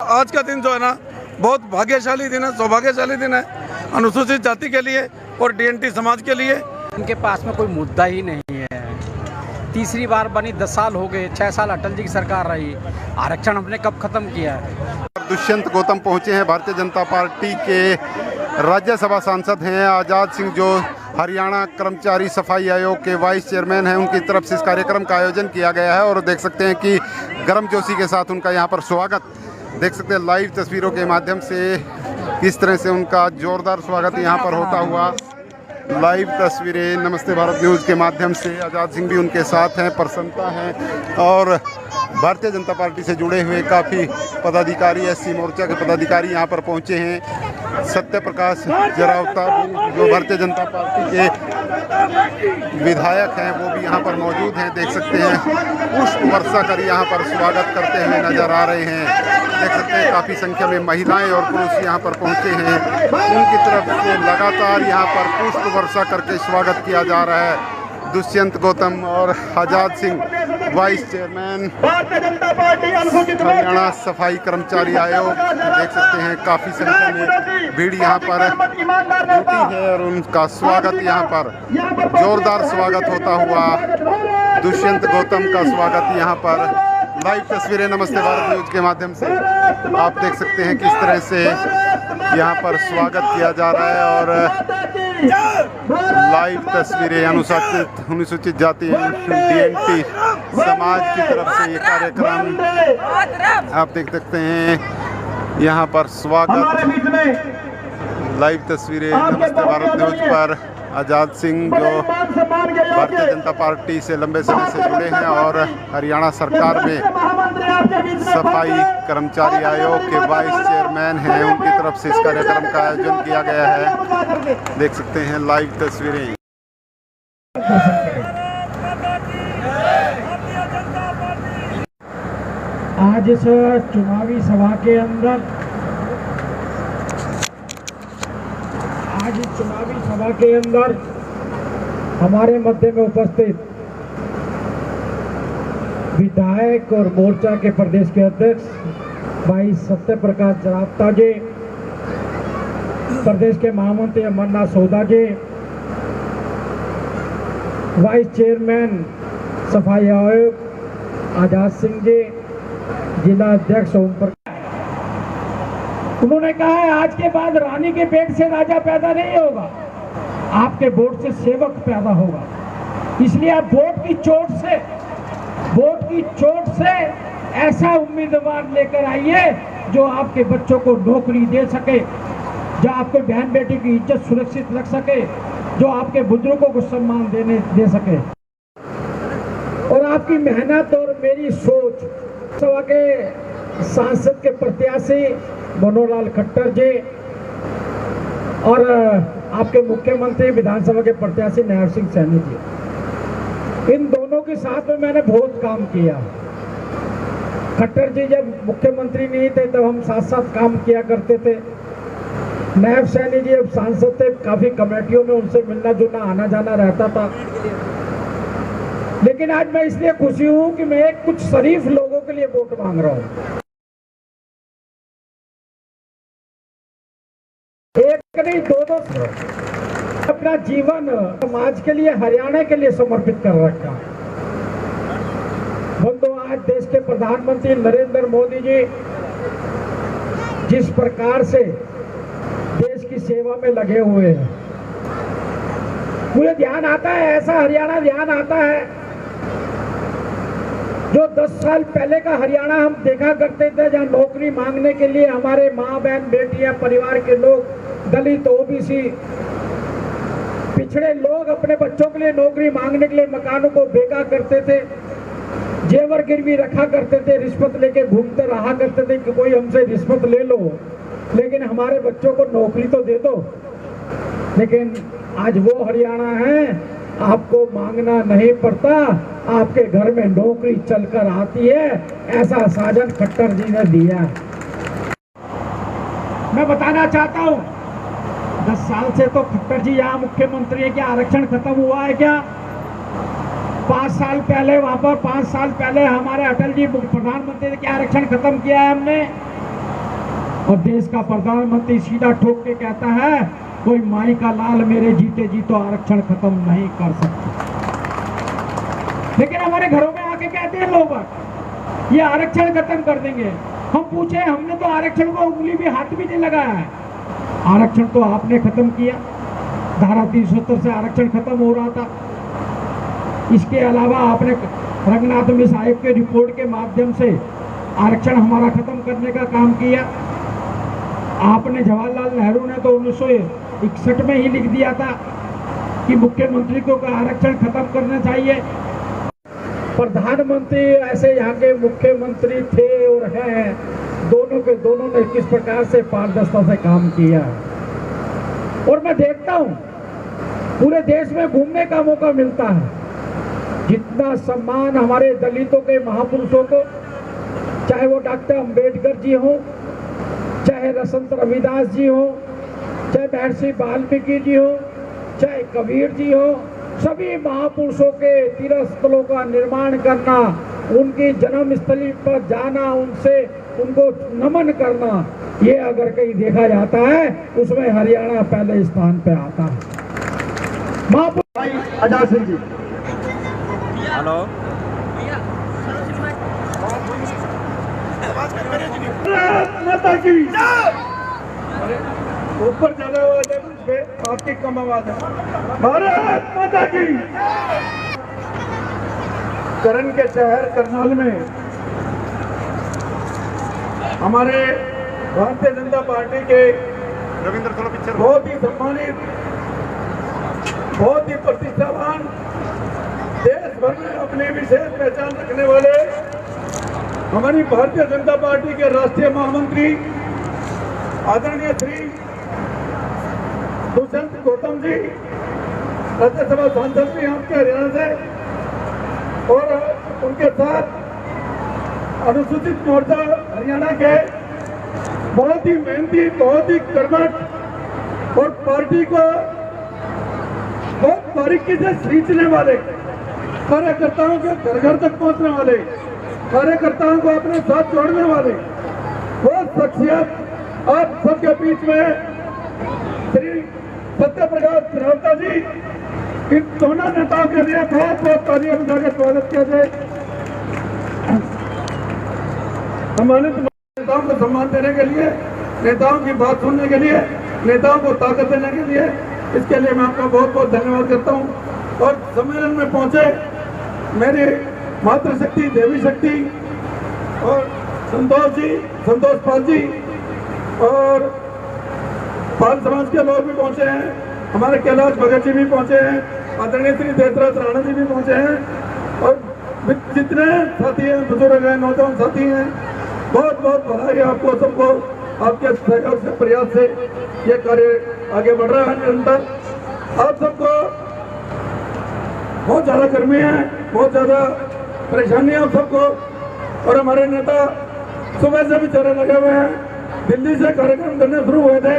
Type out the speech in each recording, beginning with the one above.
आज का दिन जो है ना बहुत भाग्यशाली दिन है, सौभाग्यशाली दिन है अनुसूचित जाति के लिए और DNT समाज के लिए। उनके पास में कोई मुद्दा ही नहीं है। तीसरी बार बनी, 10 साल हो गए, 6 साल अटल जी की सरकार रही, आरक्षण हमने कब खत्म किया है। दुष्यंत गौतम पहुंचे हैं, भारतीय जनता पार्टी के राज्यसभा सांसद हैं। आज़ाद सिंह जो हरियाणा कर्मचारी सफाई आयोग के वाइस चेयरमैन हैं, उनकी तरफ से इस कार्यक्रम का आयोजन किया गया है और देख सकते हैं कि गर्मजोशी के साथ उनका यहाँ पर स्वागत देख सकते हैं लाइव तस्वीरों के माध्यम से किस तरह से उनका जोरदार स्वागत यहाँ पर होता हुआ। लाइव तस्वीरें नमस्ते भारत न्यूज़ के माध्यम से आज़ाद सिंह भी उनके साथ हैं, प्रसन्नता हैं और भारतीय जनता पार्टी से जुड़े हुए काफ़ी पदाधिकारी SC मोर्चा के पदाधिकारी यहाँ पर पहुँचे हैं। सत्य प्रकाश जरावता जो भारतीय जनता पार्टी के विधायक हैं वो भी यहाँ पर मौजूद हैं। देख सकते हैं पुष्प वर्षा कर यहाँ पर स्वागत करते हुए नजर आ रहे हैं। देख सकते हैं काफ़ी संख्या में महिलाएं और पुरुष यहाँ पर पहुँचे हैं। उनकी तरफ से लगातार यहाँ पर पुष्प वर्षा करके स्वागत किया जा रहा है। दुष्यंत गौतम और आज़ाद सिंह वाइस चेयरमैन हरियाणा सफाई कर्मचारी आयोग, देख सकते हैं काफ़ी संख्या में भीड़ यहाँ पर जुटी है और उनका स्वागत यहाँ पर जोरदार स्वागत होता हुआ। दुष्यंत गौतम का स्वागत यहाँ पर लाइव तस्वीरें नमस्ते भारत न्यूज़ के माध्यम से आप देख सकते हैं किस तरह से यहाँ पर स्वागत किया जा रहा है और लाइव तस्वीरें अनुसूचित जाति DNT समाज की तरफ से ये कार्यक्रम आप देख सकते हैं यहाँ पर स्वागत। लाइव तस्वीरें नमस्ते भारत न्यूज़ पर आज़ाद सिंह जो भारतीय जनता पार्टी से लंबे समय से जुड़े हैं और हरियाणा सरकार में सफाई कर्मचारी आयोग के वाइस चेयरमैन हैं, उनकी तरफ से इस कार्यक्रम का आयोजन किया गया है। देख सकते हैं लाइव तस्वीरें। आज इस चुनावी सभा के अंदर हमारे मध्य में उपस्थित विधायक और मोर्चा के प्रदेश के अध्यक्ष भाई सत्य प्रकाश जरावता जी, प्रदेश के महामंत्री अमरनाथ सोदा जी, वाइस चेयरमैन सफाई आयोग आज़ाद सिंह जी, जिला अध्यक्ष ओम प्रकाश। उन्होंने कहा है आज के बाद रानी के पेट से राजा पैदा नहीं होगा, आपके वोट से सेवक पैदा होगा। इसलिए आप वोट की चोट से ऐसा उम्मीदवार लेकर आइए जो आपके बच्चों को नौकरी दे सके, जो आपके बहन बेटी की इज्जत सुरक्षित रख सके, जो आपके बुजुर्गों को सम्मान दे सके। और आपकी मेहनत और मेरी सोच सभा के सांसद के प्रत्याशी मनोहर लाल खट्टर जी और आपके मुख्यमंत्री विधानसभा के प्रत्याशी नायब सिंह सैनी जी, इन दोनों के साथ में मैंने बहुत काम किया। खट्टर जी जब मुख्यमंत्री नहीं थे तब हम साथ साथ काम किया करते थे। नायब सैनी जी अब सांसद थे, काफी कमेटियों में उनसे मिलना जुलना आना जाना रहता था। लेकिन आज मैं इसलिए खुशी हूं कि मैं कुछ शरीफ लोगों के लिए वोट मांग रहा हूं। एक नहीं दो अपना जीवन समाज के लिए हरियाणा के लिए समर्पित कर रखा। बंधु, आज देश के प्रधानमंत्री नरेंद्र मोदी जी जिस प्रकार से देश की सेवा में लगे हुए हैं, मुझे ध्यान आता है, ऐसा हरियाणा ध्यान आता है जो 10 साल पहले का हरियाणा हम देखा करते थे, जहाँ नौकरी मांगने के लिए हमारे माँ बहन बेटियां परिवार के लोग, दलित OBC पिछड़े लोग अपने बच्चों के लिए नौकरी मांगने के लिए मकानों को बेचा करते थे, जेवर गिरवी रखा करते थे, रिश्वत लेके घूमते रहा करते थे कि कोई हमसे रिश्वत ले लो लेकिन हमारे बच्चों को नौकरी तो दे दो। लेकिन आज वो हरियाणा है, आपको मांगना नहीं पड़ता, आपके घर में नौकरी चलकर आती है, ऐसा साजन खट्टर जी ने दिया। मैं बताना चाहता हूँ 10 साल से तो खट्टर जी यहाँ मुख्यमंत्री है, क्या आरक्षण खत्म हुआ है क्या? 5 साल पहले वहां पर 5 साल पहले हमारे अटल जी प्रधानमंत्री ने क्या आरक्षण खत्म किया है हमने? और देश का प्रधानमंत्री सीधा ठोक के कहता है कोई माई का लाल मेरे जीते जी तो आरक्षण खत्म नहीं कर सकता। लेकिन हमारे घरों में आके कहते हैं लोग ये आरक्षण खत्म कर देंगे। हम पूछे, हमने तो आरक्षण को उंगली भी हाथ भी नहीं लगाया है। आरक्षण तो आपने खत्म किया, धारा 370 से आरक्षण खत्म हो रहा था। इसके अलावा आपने रंगनाथ मिश्र आयोग के रिपोर्ट के माध्यम से आरक्षण हमारा खत्म करने का काम किया। आपने जवाहरलाल नेहरू ने तो 1961 में ही लिख दिया था कि मुख्यमंत्री को आरक्षण खत्म करना चाहिए। प्रधानमंत्री ऐसे यहाँ के मुख्यमंत्री थे और हैं, दोनों के दोनों ने किस प्रकार से पारदर्शिता से काम किया। और मैं देखता हूँ पूरे देश में घूमने का मौका मिलता है, जितना सम्मान हमारे दलितों के महापुरुषों को, चाहे वो डॉक्टर अंबेडकर जी हो, चाहे संत रविदास जी हो, चाहे महर्षि वाल्मीकि जी हो, चाहे कबीर जी हो, सभी महापुरुषों के तीर्थ स्थलों का निर्माण करना, उनकी जन्मस्थली पर जाना, उनसे उनको नमन करना, ये अगर कहीं देखा जाता है उसमें हरियाणा पहले स्थान पे आता है। महापुरुष आजाद सिंह जी, हेलो, माता की ऊपर ज्यादा आवाज है, आपकी कम आवाज है। भारत माता की। करण के शहर करनाल में हमारे भारतीय जनता पार्टी के रविंद्र थोड़ा पिक्चर बहुत ही सम्मानित, बहुत ही प्रतिष्ठावान, देश भर में अपनी विशेष पहचान रखने वाले हमारी भारतीय जनता पार्टी के राष्ट्रीय महामंत्री आदरणीय श्री दुष्यंत गौतम जी, राज्यसभा सांसद भी आपके हरियाणा से, और उनके साथ अनुसूचित मोर्चा हरियाणा के बहुत ही मेहनती, बहुत ही कर्मठ और पार्टी को बहुत बारीकी से सींचने वाले, कार्यकर्ताओं के घर घर तक पहुंचने वाले, कार्यकर्ताओं को अपने साथ जोड़ने वाले वो शख्सियत आप सबके बीच में श्री सत्य प्रकाश रावता जी, इन दोनों नेताओं के लिए बहुत बहुत तालियां बजाकर स्वागत किया जाए। सम्मानित नेताओं को सम्मान देने के लिए, नेताओं की बात सुनने के लिए, नेताओं को ताकत देने के लिए, इसके लिए मैं आपका बहुत बहुत धन्यवाद करता हूं। और सम्मेलन में पहुंचे मेरी मातृशक्ति, देवी शक्ति और संतोष पाल जी और पाल समाज के लोग भी पहुंचे हैं, हमारे कैलाश भगत जी भी पहुंचे हैं, आदरणीय श्री देवराज राणा जी भी पहुंचे हैं, और जितने साथी हैं, बुजुर्ग हैं, नौजवान साथी हैं, बहुत बहुत बधाई आपको सबको। आपके सहयोग से, प्रयास से ये कार्य आगे बढ़ रहा है निरंतर। आप सबको बहुत ज्यादा गर्मी है, बहुत ज्यादा परेशानी है आप सबको, और हमारे नेता सुबह से भी चले लगे हुए हैं। दिल्ली से कार्यक्रम करने शुरू हुए थे,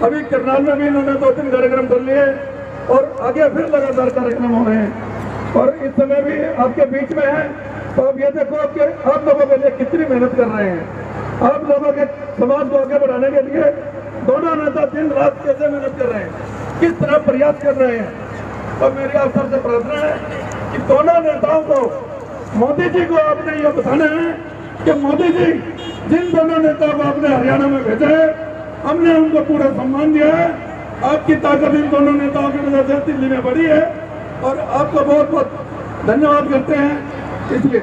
अभी करनाल में भी इन्होंने 2-3 कार्यक्रम कर लिए और आगे फिर लगातार कार्यक्रम हो रहे हैं, और इस समय भी आपके बीच में है। तो अब ये देखो कि आप लोगों के लिए कितनी मेहनत कर रहे हैं, आप लोगों के समाज को आगे बढ़ाने के लिए दोनों नेता दिन रात कैसे मेहनत कर रहे हैं, किस तरह प्रयास कर रहे हैं। तो मेरी आप सबसे प्रार्थना है कि दोनों नेताओं को, मोदी जी को आपने ये बताना है कि मोदी जी, जिन दोनों नेताओं को आपने हरियाणा में भेजा है, हमने उनको पूरा सम्मान दिया है। आपकी ताकत इन दोनों नेताओं की वजह से दिल्ली में बढ़ी है, और आपको बहुत बहुत धन्यवाद करते हैं। इसलिए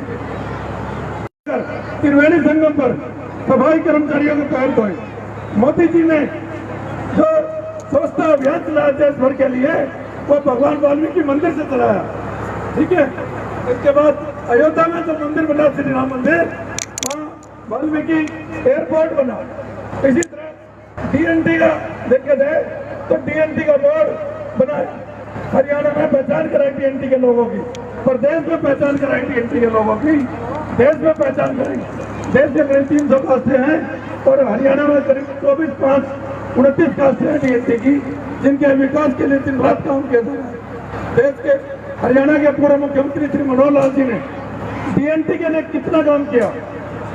त्रिवेणी संगम पर सफाई कर्मचारियों के पैर धोए, मोदी जी ने जो स्वच्छता अभियान चलाया देश भर के लिए, वो भगवान वाल्मीकि मंदिर से चलाया, ठीक है। इसके बाद अयोध्या में जो मंदिर बना श्री राम मंदिर, वहाँ वाल्मीकि एयरपोर्ट बना। इसी तरह DNT का देखे जाए तो DNT का बोर्ड बनाया, हरियाणा में पहचान कराई DNT के लोगों की, प्रदेश में पहचान कराई DNT के लोगों की, देश में पहचान कराई। देश के करीब 300 कास्टें हैं और हरियाणा में करीब 24-5-29 कास्टें हैं DNT की, जिनके विकास के लिए दिन रात काम किया जा रहा है। देश के हरियाणा के पूर्व मुख्यमंत्री श्री मनोहर लाल जी ने DNT के लिए कितना काम किया,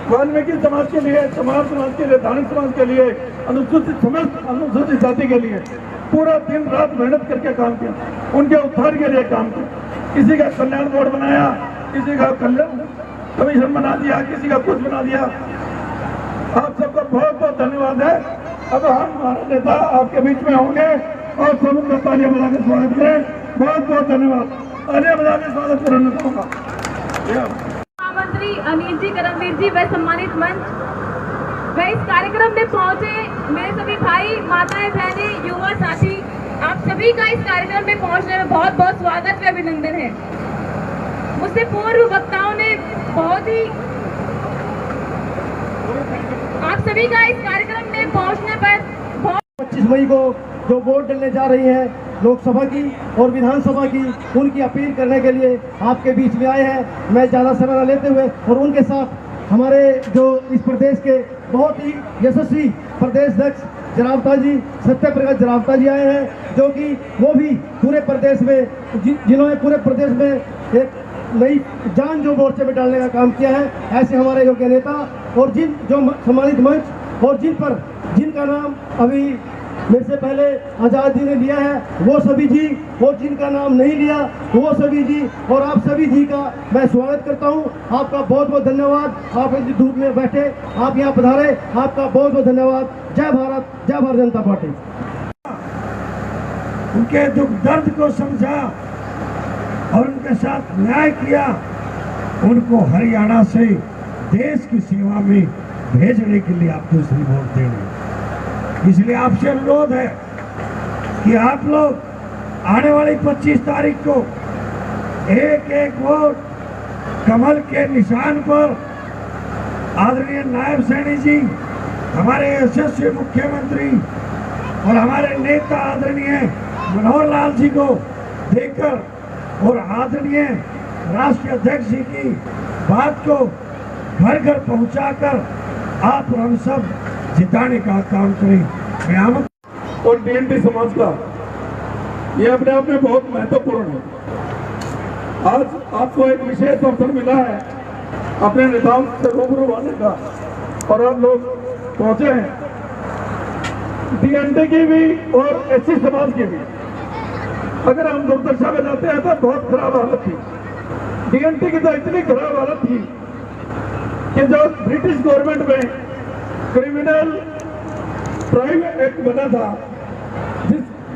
वाल्मीकि समाज के लिए, तमाम समाज के लिए, धार्मिक समाज के लिए, अनुसूचित जाति के लिए पूरा दिन रात मेहनत करके काम किया, उनके उद्धार के लिए काम किया। किसी का कल्याण बोर्ड बनाया, किसी का कल्याण कमीशन बना दिया, किसी का कुछ बना दिया। आप सबका बहुत बहुत धन्यवाद है। अब हम हमारे नेता आपके बीच में होंगे और सब उनका तालियां बजा के स्वागत करें। बहुत बहुत धन्यवाद। तालियां बजा के स्वागत करें नेताओं का। मंत्री अनिल जी, करमवीर जी व सम्मानित मंच व इस कार्यक्रम में पहुंचे मेरे सभी भाई, माताएं, बहनें, युवा साथी, आप सभी का इस कार्यक्रम में पहुंचने में बहुत बहुत स्वागत व अभिनंदन है। मुझसे पूर्व वक्ताओं ने बहुत ही आप सभी का इस कार्यक्रम में पहुंचने पर 25 मई को जो वोट डलने जा रही है लोकसभा की और विधानसभा की, उनकी अपील करने के लिए आपके बीच में आए हैं। मैं ज़्यादा समय न लेते हुए और उनके साथ हमारे जो इस प्रदेश के बहुत ही यशस्वी प्रदेश अध्यक्ष जरावता जी, सत्यप्रकाश जरावता जी आए हैं, जो कि वो भी पूरे प्रदेश में जिन्होंने पूरे प्रदेश में एक नई जान जो मोर्चे में डालने का काम किया है, ऐसे हमारे योग्य नेता और जो सम्मानित मंच और जिनका नाम अभी मेरे से पहले आजाद जी ने लिया है, वो सभी जी, और जिनका नाम नहीं लिया वो सभी जी, और आप सभी जी का मैं स्वागत करता हूं। आपका बहुत बहुत धन्यवाद। आप इस धूप में बैठे, आप यहाँ पधारे, आपका बहुत बहुत धन्यवाद। जय भारत, जय भारतीय जनता पार्टी। उनके दुख दर्द को समझा और उनके साथ न्याय किया, उनको हरियाणा से देश की सेवा में भेजने के लिए आप दूसरी वोट देंगे। इसलिए आपसे अनुरोध है कि आप लोग आने वाली 25 तारीख को एक एक वोट कमल के निशान पर आदरणीय नायब सैनी जी, हमारे यशस्वी मुख्यमंत्री और हमारे नेता आदरणीय मनोहर लाल जी को देकर और आदरणीय राष्ट्रीय अध्यक्ष जी की बात को घर घर पहुंचाकर आप और हम सब जिताने का काम करें। हम और डीएनटी समाज का ये अपने आप में बहुत महत्वपूर्ण है। आज आपको एक विशेष अवसर मिला है अपने नेताओं से रूबरू होने का, और आप लोग पहुंचे हैं। डीएनटी की भी और एससी समाज की भी अगर हम दुर्दशा में जाते हैं तो बहुत खराब हालत थी। डीएनटी की तो इतनी खराब हालत थी कि जो ब्रिटिश गवर्नमेंट में क्रिमिनल ट्राइब एक्ट बना था,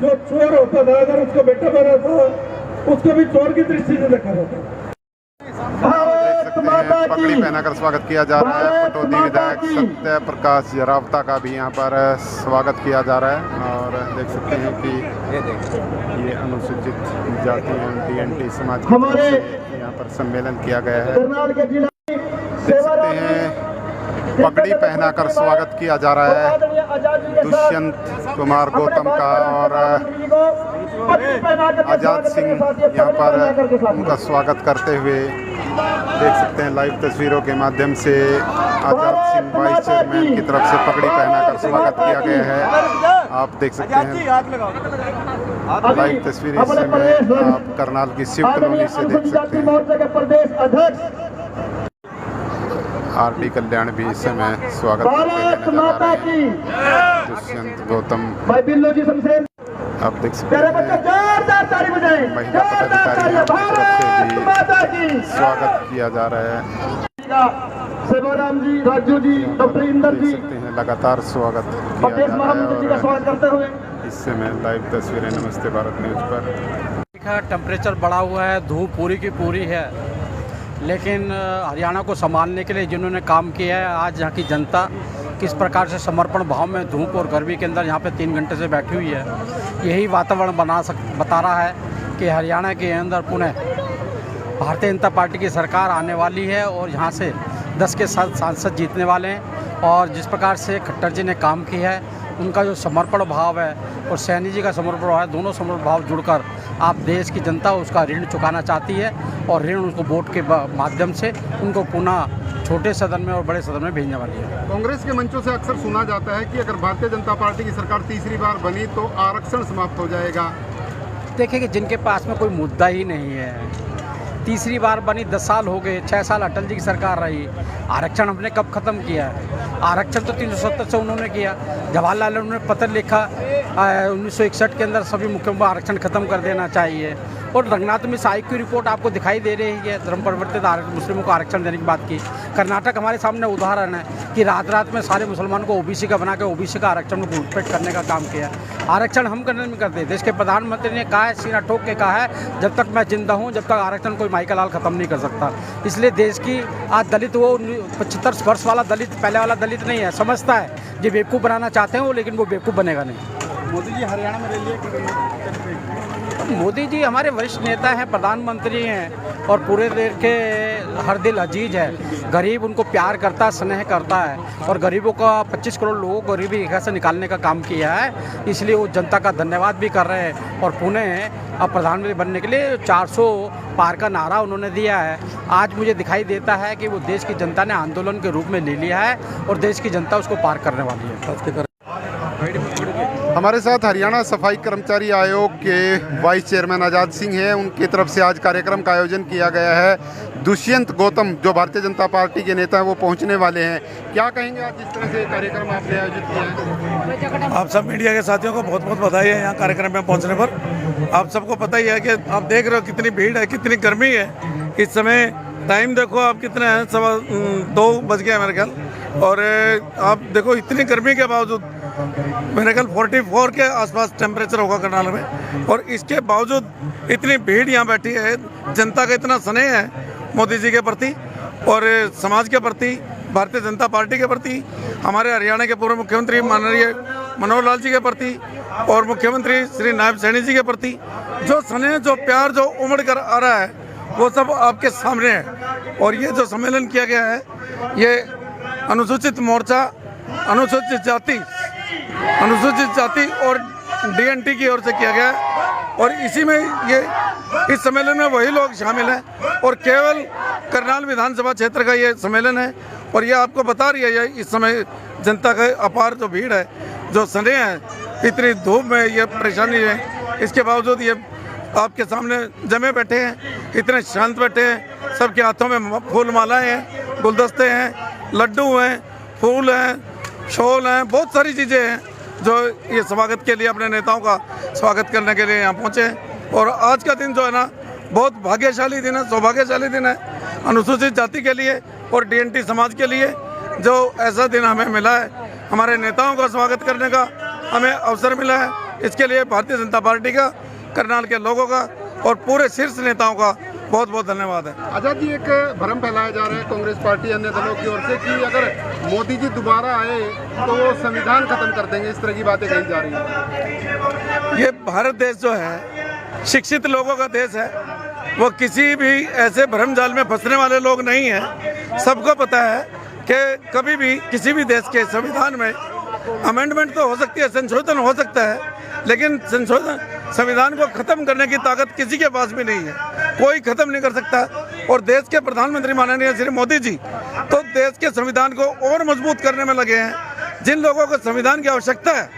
जो चोर होता था अगर उसको बेटा बना था उसको भी चोर की दृष्टि से देखा जाता था। पगड़ी पहनाकर स्वागत किया जा रहा है। पटौदी विधायक सत्य प्रकाश जरावता का भी यहाँ पर स्वागत किया जा रहा है। और देख सकते हैं कि ये अनुसूचित जाति डीएनटी समाज के यहाँ पर सम्मेलन किया गया है। देख सकते हैं पगड़ी पहनाकर स्वागत किया जा रहा है दुष्यंत कुमार गौतम का, और आजाद सिंह यहाँ पर उनका स्वागत करते हुए देख सकते हैं लाइव तस्वीरों के माध्यम से आजाद सिंह वाइस चेयरमैन की तरफ से पगड़ी पहनाकर स्वागत किया गया है। आप देख सकते हैं लाइव तस्वीरें इस समय आप करनाल की शिव कॉलोनी से देख सकते हैं। आरडी कल्याण भी इस समय स्वागत दुष्यंत गौतम आप देख सकते हैं। महिला पदाधिकारी की तरफ से भी स्वागत किया जा रहा है। सेवाराम जी, राजू जी, डॉक्टर इंदर जी, देख सकते हैं लगातार स्वागत किया जा रहा है। इस समय लाइव तस्वीरें नमस्ते भारत न्यूज पर। टेम्परेचर बढ़ा हुआ है, धूप पूरी की पूरी है, लेकिन हरियाणा को संभालने के लिए जिन्होंने काम किया है, आज यहाँ की जनता किस प्रकार से समर्पण भाव में धूप और गर्मी के अंदर यहाँ पे 3 घंटे से बैठी हुई है, यही वातावरण बता रहा है कि हरियाणा के अंदर पुनः भारतीय जनता पार्टी की सरकार आने वाली है और यहाँ से 10 के 7 सांसद जीतने वाले हैं। और जिस प्रकार से खट्टर जी ने काम किया है, उनका जो समर्पण भाव है और सैनी जी का समर्पण भाव है, दोनों समर्पण भाव जुड़कर आप देश की जनता उसका ऋण चुकाना चाहती है और ऋण उसको वोट के माध्यम से उनको पुनः छोटे सदन में और बड़े सदन में भेजने वाली है। कांग्रेस के मंचों से अक्सर सुना जाता है कि अगर भारतीय जनता पार्टी की सरकार तीसरी बार बनी तो आरक्षण समाप्त हो जाएगा। देखिए कि जिनके पास में कोई मुद्दा ही नहीं है, तीसरी बार बनी, 10 साल हो गए, 6 साल अटल जी की सरकार रही। आरक्षण हमने कब ख़त्म किया है? आरक्षण तो 370 से उन्होंने किया। जवाहरलाल नेहरू ने पत्र लिखा 1961 के अंदर सभी मुख्यमंत्री को आरक्षण खत्म कर देना चाहिए। और रंगनाथ मिश्र आयोग की रिपोर्ट आपको दिखाई दे रही है, धर्म परिवर्तित मुस्लिमों को आरक्षण देने की बात की। कर्नाटक हमारे सामने उदाहरण है कि रात रात में सारे मुसलमानों को ओबीसी का बना के ओबीसी का आरक्षण को घूटपेट करने का काम किया। आरक्षण हम करने में करते। देश के प्रधानमंत्री ने कहा है, सीना ठोक के कहा है, जब तक मैं जिंदा हूँ जब तक आरक्षण कोई माई का लाल खत्म नहीं कर सकता। इसलिए देश की आज दलित, वो 75 वर्ष वाला दलित पहले वाला दलित नहीं है, समझता है जो बेवकूफ़ बनाना चाहते हैं वो, लेकिन वो बेवकूफ़ बनेगा नहीं। मोदी जी हरियाणा में रैली की मोदी जी हमारे वरिष्ठ नेता हैं, प्रधानमंत्री हैं और पूरे देश के हर दिल अजीज है। गरीब उनको प्यार करता है, स्नेह करता है और गरीबों का 25 करोड़ लोगों को गरीबी रेखा से निकालने का काम किया है। इसलिए वो जनता का धन्यवाद भी कर रहे हैं और पुणे अब प्रधानमंत्री बनने के लिए 400 पार का नारा उन्होंने दिया है। आज मुझे दिखाई देता है कि वो देश की जनता ने आंदोलन के रूप में ले लिया है और देश की जनता उसको पार करने वाली है। हमारे साथ हरियाणा सफाई कर्मचारी आयोग के वाइस चेयरमैन आज़ाद सिंह हैं। उनकी तरफ से आज कार्यक्रम का आयोजन किया गया है। दुष्यंत गौतम जो भारतीय जनता पार्टी के नेता हैं वो पहुंचने वाले हैं। क्या कहेंगे आज जिस तरह से कार्यक्रम आपने आयोजित किया है? आप सब मीडिया के साथियों को बहुत बहुत बधाई है यहाँ कार्यक्रम में पहुँचने पर। आप सबको पता ही है कि आप देख रहे हो कितनी भीड़ है, कितनी गर्मी है। इस समय टाइम देखो आप कितने हैं, 2 बज गए मेरे ख्याल। और आप देखो इतनी गर्मी के बावजूद मेरे ख्याल 44 के आसपास टेम्परेचर होगा करनाल में, और इसके बावजूद इतनी भीड़ यहाँ बैठी है। जनता का इतना स्नेह है मोदी जी के प्रति और समाज के प्रति, भारतीय जनता पार्टी के प्रति, हमारे हरियाणा के पूर्व मुख्यमंत्री माननीय मनोहर लाल जी के प्रति और मुख्यमंत्री श्री नायब सैनी जी के प्रति जो स्नेह, जो प्यार, जो उमड़ कर आ रहा है वो सब आपके सामने है। और ये जो सम्मेलन किया गया है ये अनुसूचित मोर्चा, अनुसूचित जाति और डीएनटी की ओर से किया गया है। और इसी में ये इस सम्मेलन में वही लोग शामिल हैं और केवल करनाल विधानसभा क्षेत्र का ये सम्मेलन है। और ये आपको बता रही है इस समय जनता का अपार जो भीड़ है, जो स्नेह है, इतनी धूप में ये परेशानी है, इसके बावजूद ये आपके सामने जमे बैठे हैं, इतने शांत बैठे हैं। सबके हाथों में फूल मालाएँ हैं, गुलदस्ते हैं, लड्डू हैं, फूल हैं, शॉल हैं, बहुत सारी चीज़ें हैं जो ये स्वागत के लिए, अपने नेताओं का स्वागत करने के लिए यहाँ पहुँचे हैं। और आज का दिन जो है ना बहुत भाग्यशाली दिन है, सौभाग्यशाली दिन है अनुसूचित जाति के लिए और डीएनटी समाज के लिए, जो ऐसा दिन हमें मिला है, हमारे नेताओं का स्वागत करने का हमें अवसर मिला है। इसके लिए भारतीय जनता पार्टी का, करनाल के लोगों का और पूरे शीर्ष नेताओं का बहुत बहुत धन्यवाद है। आज़ाद जी, एक भ्रम फैलाया जा रहा है कांग्रेस पार्टी अन्य दलों की ओर से कि अगर मोदी जी दोबारा आए तो वो संविधान खत्म कर देंगे, इस तरह की बातें कही जा रही हैं। ये भारत देश जो है शिक्षित लोगों का देश है, वो किसी भी ऐसे भ्रम जाल में फंसने वाले लोग नहीं हैं। सबको पता है कि कभी भी किसी भी देश के संविधान में अमेंडमेंट तो हो सकती है, संशोधन हो सकता है, लेकिन संविधान को खत्म करने की ताकत किसी के पास भी नहीं है, कोई खत्म नहीं कर सकता। और देश के प्रधानमंत्री माननीय श्री मोदी जी तो देश के संविधान को और मजबूत करने में लगे हैं। जिन लोगों को संविधान की आवश्यकता है,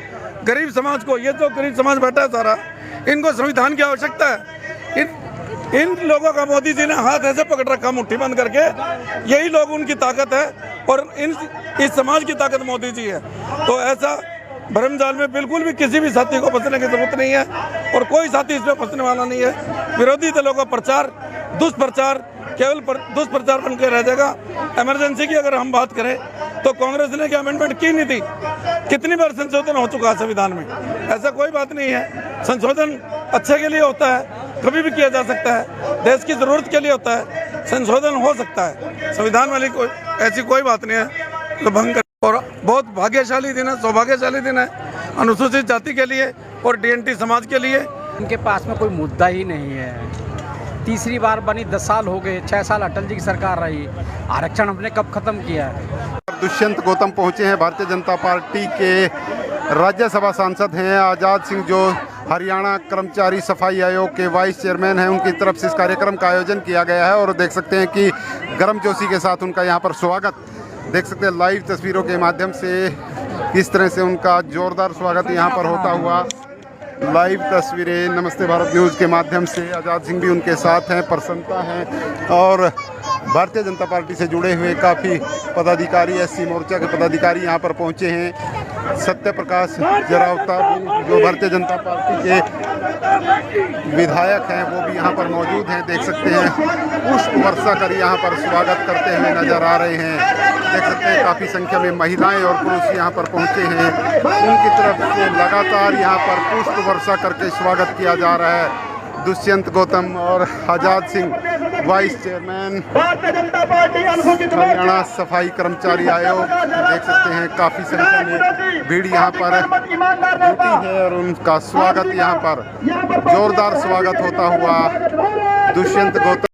गरीब समाज को, ये जो गरीब समाज बैठा है सारा, इनको संविधान की आवश्यकता है। इन लोगों का मोदी जी ने हाथ ऐसे पकड़ रखा मुट्ठी बंद करके, यही लोग उनकी ताकत है और इस समाज की ताकत मोदी जी है। तो ऐसा भ्रम जाल में बिल्कुल भी किसी भी साथी को फंसने की जरूरत नहीं है और कोई साथी इसमें फंसने वाला नहीं है। विरोधी दलों का प्रचार, दुष्प्रचार केवल दुष्प्रचार बन के रह जाएगा। इमरजेंसी की अगर हम बात करें तो कांग्रेस ने क्या अमेंडमेंट की नहीं थी, कितनी बार संशोधन हो चुका है संविधान में, ऐसा कोई बात नहीं है। संशोधन अच्छे के लिए होता है, कभी भी किया जा सकता है, देश की जरूरत के लिए होता है, संशोधन हो सकता है। संविधान वाली ऐसी कोई बात नहीं है तो भंग कर। और बहुत भाग्यशाली दिन है, सौभाग्यशाली दिन है अनुसूचित जाति के लिए और डीएनटी समाज के लिए। उनके पास में कोई मुद्दा ही नहीं है। तीसरी बार बनी, 10 साल हो गए, 6 साल अटल जी की सरकार रही। आरक्षण हमने कब खत्म किया है? दुष्यंत गौतम पहुंचे हैं, भारतीय जनता पार्टी के राज्यसभा सांसद हैं। आज़ाद सिंह जो हरियाणा कर्मचारी सफाई आयोग के वाइस चेयरमैन हैं, उनकी तरफ से इस कार्यक्रम का आयोजन किया गया है और देख सकते हैं कि गर्मजोशी के साथ उनका यहाँ पर स्वागत, देख सकते हैं लाइव तस्वीरों के माध्यम से किस तरह से उनका जोरदार स्वागत यहाँ पर होता हुआ लाइव तस्वीरें नमस्ते भारत न्यूज़ के माध्यम से। आज़ाद सिंह भी उनके साथ हैं, प्रसन्नता हैं और भारतीय जनता पार्टी से जुड़े हुए काफ़ी पदाधिकारी, एससी मोर्चा के पदाधिकारी यहाँ पर पहुँचे हैं। सत्य प्रकाश जरावता जो भारतीय जनता पार्टी के विधायक हैं वो भी यहाँ पर मौजूद हैं, देख सकते हैं। पुष्प वर्षा कर यहाँ पर स्वागत करते हुए नजर आ रहे हैं। देख सकते हैं काफ़ी संख्या में महिलाएं और पुरुष यहाँ पर पहुँचे हैं। उनकी तरफ से लगातार यहाँ पर पुष्प वर्षा करके स्वागत किया जा रहा है। दुष्यंत गौतम और आज़ाद सिंह वाइस चेयरमैन हरियाणा सफाई कर्मचारी आयोग, देख सकते हैं काफ़ी संख्या में भीड़ यहाँ पर जुटी है और उनका स्वागत यहाँ पर जोरदार स्वागत होता हुआ दुष्यंत गौतम